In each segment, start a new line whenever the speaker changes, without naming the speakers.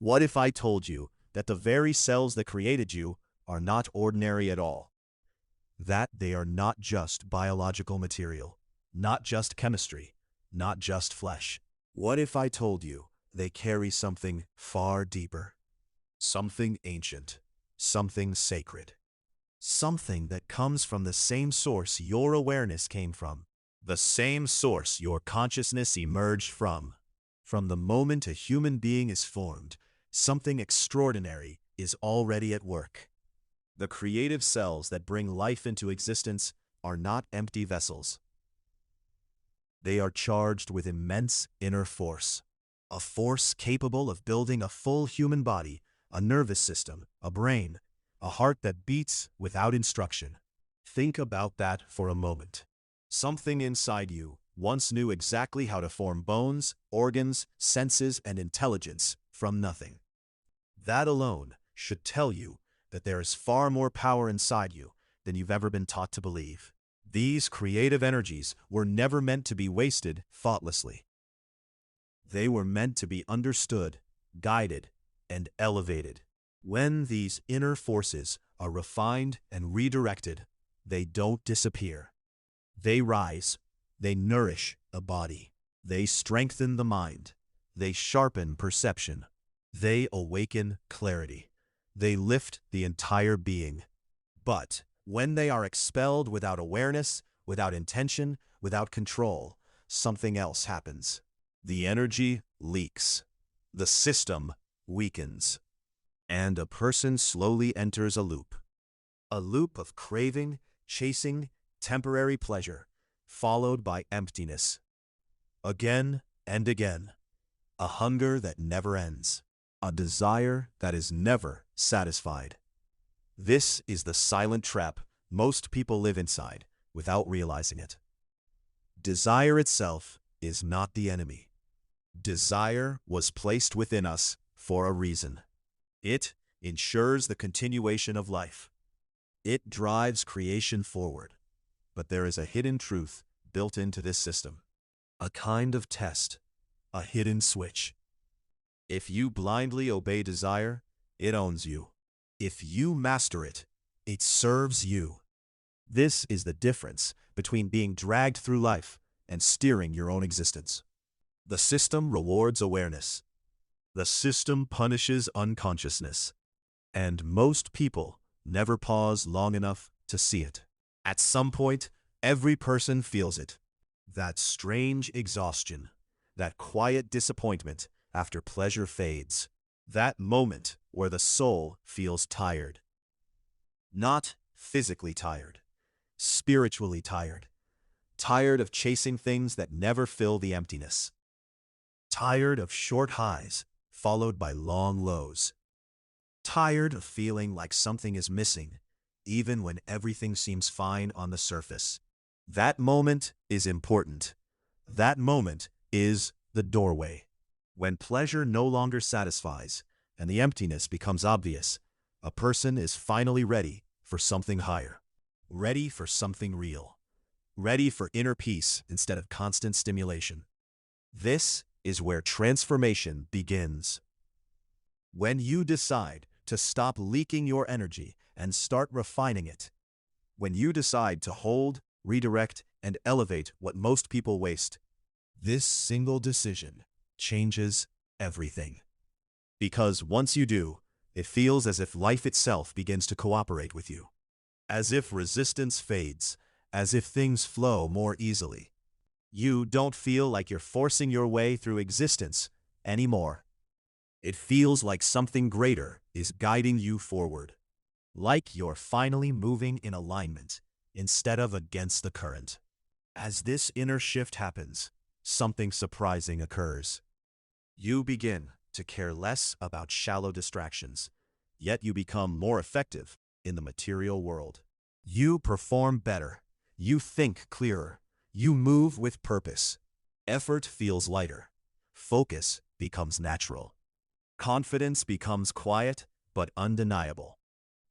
What if I told you that the very cells that created you are not ordinary at all? That they are not just biological material, not just chemistry, not just flesh. What if I told you they carry something far deeper? Something ancient, something sacred, something that comes from the same source your awareness came from, the same source your consciousness emerged from. From the moment a human being is formed, something extraordinary is already at work. The creative cells that bring life into existence are not empty vessels. They are charged with immense inner force, a force capable of building a full human body, a nervous system, a brain, a heart that beats without instruction. Think about that for a moment. Something inside you once knew exactly how to form bones, organs, senses, and intelligence from nothing. That alone should tell you that there is far more power inside you than you've ever been taught to believe. These creative energies were never meant to be wasted thoughtlessly. They were meant to be understood, guided, and elevated. When these inner forces are refined and redirected, they don't disappear. They rise. They nourish the body. They strengthen the mind. They sharpen perception. They awaken clarity. They lift the entire being. But when they are expelled without awareness, without intention, without control, something else happens. The energy leaks. The system weakens. And a person slowly enters a loop of craving, chasing, temporary pleasure, followed by emptiness. Again and again, a hunger that never ends, a desire that is never satisfied. This is the silent trap most people live inside without realizing it. Desire itself is not the enemy. Desire was placed within us for a reason. It ensures the continuation of life. It drives creation forward. But there is a hidden truth built into this system. A kind of test, a hidden switch. If you blindly obey desire, it owns you. If you master it, it serves you. This is the difference between being dragged through life and steering your own existence. The system rewards awareness. The system punishes unconsciousness. And most people never pause long enough to see it. At some point, every person feels it. That strange exhaustion, that quiet disappointment after pleasure fades. That moment where the soul feels tired. Not physically tired, spiritually tired. Tired of chasing things that never fill the emptiness. Tired of short highs followed by long lows. Tired of feeling like something is missing, even when everything seems fine on the surface. That moment is important. That moment is the doorway. When pleasure no longer satisfies and the emptiness becomes obvious, a person is finally ready for something higher. Ready for something real. Ready for inner peace instead of constant stimulation. This is where transformation begins. When you decide to stop leaking your energy and start refining it. When you decide to hold, redirect, and elevate what most people waste. This single decision changes everything. Because once you do, it feels as if life itself begins to cooperate with you. As if resistance fades, as if things flow more easily. You don't feel like you're forcing your way through existence anymore. It feels like something greater is guiding you forward. Like you're finally moving in alignment instead of against the current. As this inner shift happens, something surprising occurs. You begin to care less about shallow distractions, yet you become more effective in the material world. You perform better. You think clearer. You move with purpose. Effort feels lighter. Focus becomes natural. Confidence becomes quiet but undeniable.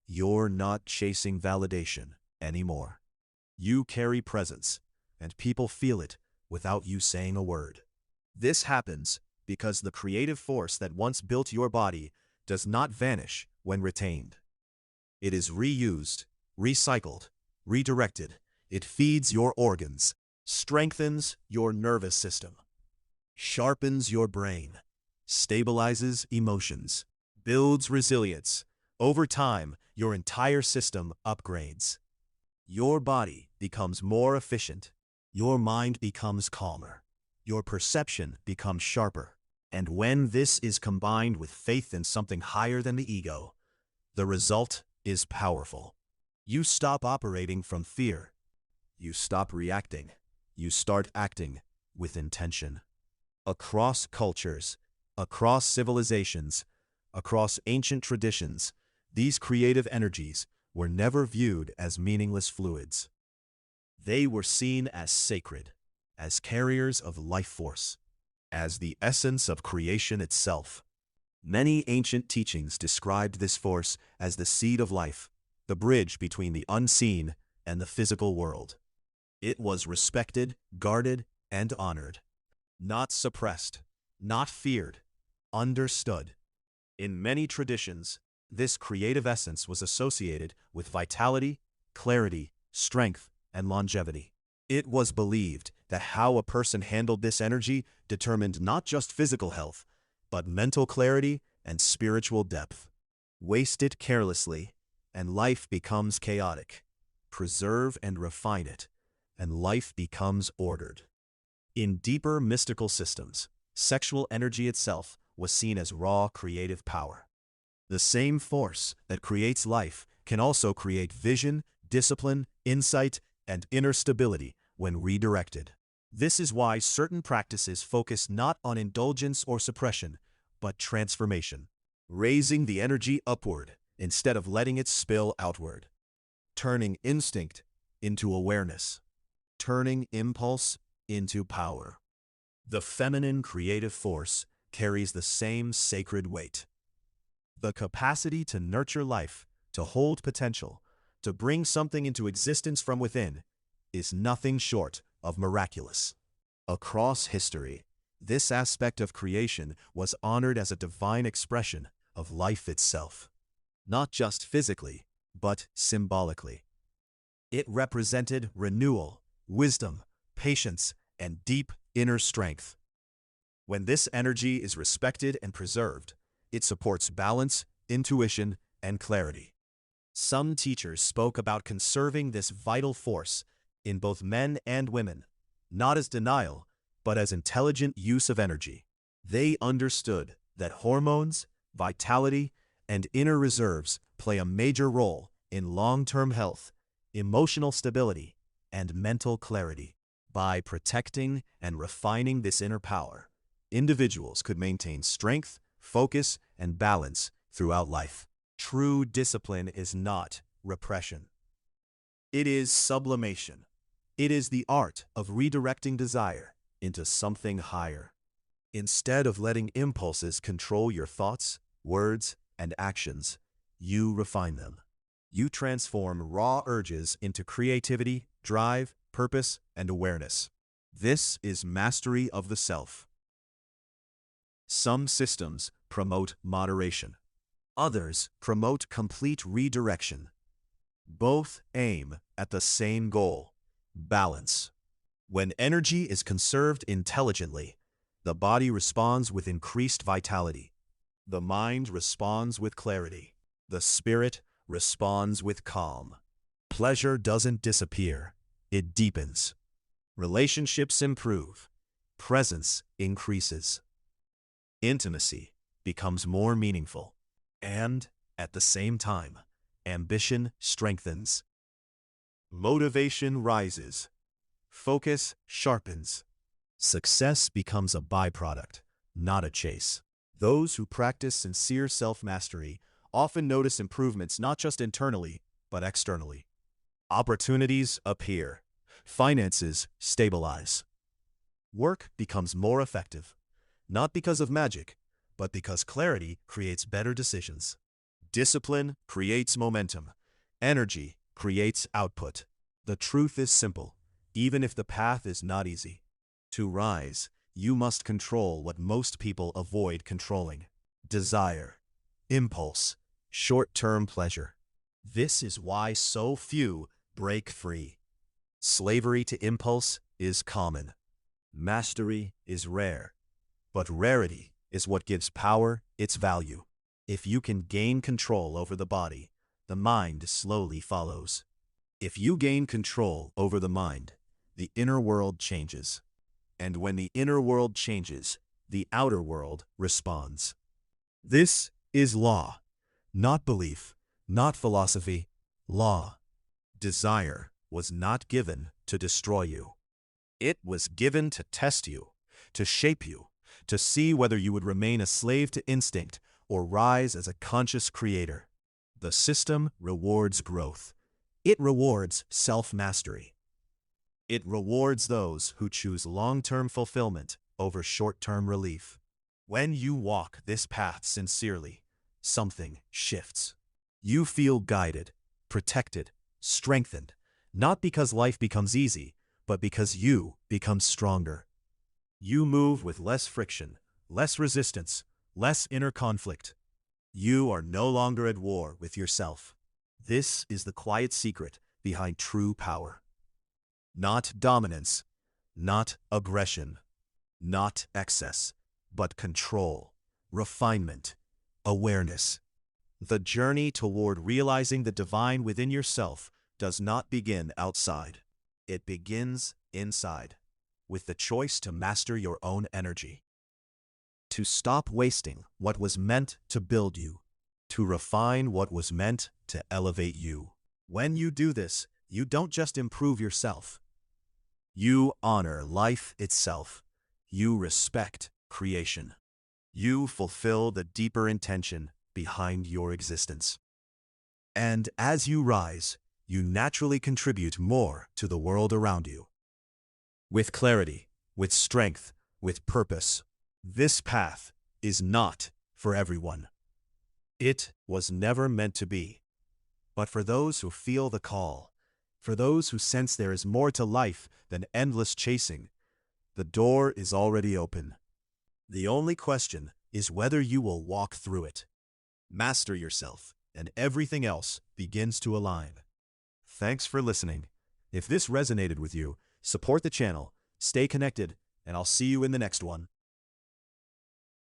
You're not chasing validation anymore. You carry presence, and people feel it without you saying a word. This happens Because the creative force that once built your body does not vanish when retained. It is reused, recycled, redirected. It feeds your organs, strengthens your nervous system, sharpens your brain, stabilizes emotions, builds resilience. Over time, your entire system upgrades. Your body becomes more efficient. Your mind becomes calmer. Your perception becomes sharper. And when this is combined with faith in something higher than the ego, the result is powerful. You stop operating from fear. You stop reacting. You start acting with intention. Across cultures, across civilizations, across ancient traditions, these creative energies were never viewed as meaningless fluids. They were seen as sacred, as carriers of life force, as the essence of creation itself. Many ancient teachings described this force as the seed of life, the bridge between the unseen and the physical world. It was respected, guarded, and honored. Not suppressed, not feared, understood. In many traditions, this creative essence was associated with vitality, clarity, strength, and longevity. It was believed that how a person handled this energy determined not just physical health, but mental clarity and spiritual depth. Waste it carelessly, and life becomes chaotic. Preserve and refine it, and life becomes ordered. In deeper mystical systems, sexual energy itself was seen as raw creative power. The same force that creates life can also create vision, discipline, insight, and inner stability when redirected. This is why certain practices focus not on indulgence or suppression, but transformation, raising the energy upward instead of letting it spill outward, turning instinct into awareness, turning impulse into power. The feminine creative force carries the same sacred weight. The capacity to nurture life, to hold potential, to bring something into existence from within, is nothing short of miraculous. Across history, this aspect of creation was honored as a divine expression of life itself, not just physically, but symbolically. It represented renewal, wisdom, patience, and deep inner strength. When this energy is respected and preserved, it supports balance, intuition, and clarity. Some teachers spoke about conserving this vital force in both men and women, not as denial, but as intelligent use of energy. They understood that hormones, vitality, and inner reserves play a major role in long-term health, emotional stability, and mental clarity. By protecting and refining this inner power, individuals could maintain strength, focus, and balance throughout life. True discipline is not repression. It is sublimation. It is the art of redirecting desire into something higher. Instead of letting impulses control your thoughts, words, and actions, you refine them. You transform raw urges into creativity, drive, purpose, and awareness. This is mastery of the self. Some systems promote moderation. Others promote complete redirection. Both aim at the same goal: balance. When energy is conserved intelligently, the body responds with increased vitality. The mind responds with clarity. The spirit responds with calm. Pleasure doesn't disappear, it deepens. Relationships improve. Presence increases. Intimacy becomes more meaningful. And, at the same time, ambition strengthens. Motivation rises. Focus sharpens. Success becomes a byproduct, not a chase. Those who practice sincere self-mastery often notice improvements not just internally, but externally. Opportunities appear. Finances stabilize. Work becomes more effective, not because of magic, but because clarity creates better decisions. Discipline creates momentum. Energy creates output. The truth is simple, even if the path is not easy. To rise, you must control what most people avoid controlling: desire, impulse, short-term pleasure. This is why so few break free. Slavery to impulse is common. Mastery is rare. But rarity is what gives power its value. If you can gain control over the body, the mind slowly follows. If you gain control over the mind, the inner world changes. And when the inner world changes, the outer world responds. This is law, not belief, not philosophy, law. Desire was not given to destroy you. It was given to test you, to shape you, to see whether you would remain a slave to instinct or rise as a conscious creator. The system rewards growth. It rewards self-mastery. It rewards those who choose long-term fulfillment over short-term relief. When you walk this path sincerely, something shifts. You feel guided, protected, strengthened, not because life becomes easy, but because you become stronger. You move with less friction, less resistance, less inner conflict. You are no longer at war with yourself. This is the quiet secret behind true power. Not dominance, not aggression, not excess, but control, refinement, awareness. The journey toward realizing the divine within yourself does not begin outside. It begins inside, with the choice to master your own energy. To stop wasting what was meant to build you, to refine what was meant to elevate you. When you do this, you don't just improve yourself. You honor life itself. You respect creation. You fulfill the deeper intention behind your existence. And as you rise, you naturally contribute more to the world around you. With clarity, with strength, with purpose. This path is not for everyone. It was never meant to be. But for those who feel the call, for those who sense there is more to life than endless chasing, the door is already open. The only question is whether you will walk through it. Master yourself, and everything else begins to align. Thanks for listening. If this resonated with you, support the channel, stay connected, and I'll see you in the next one.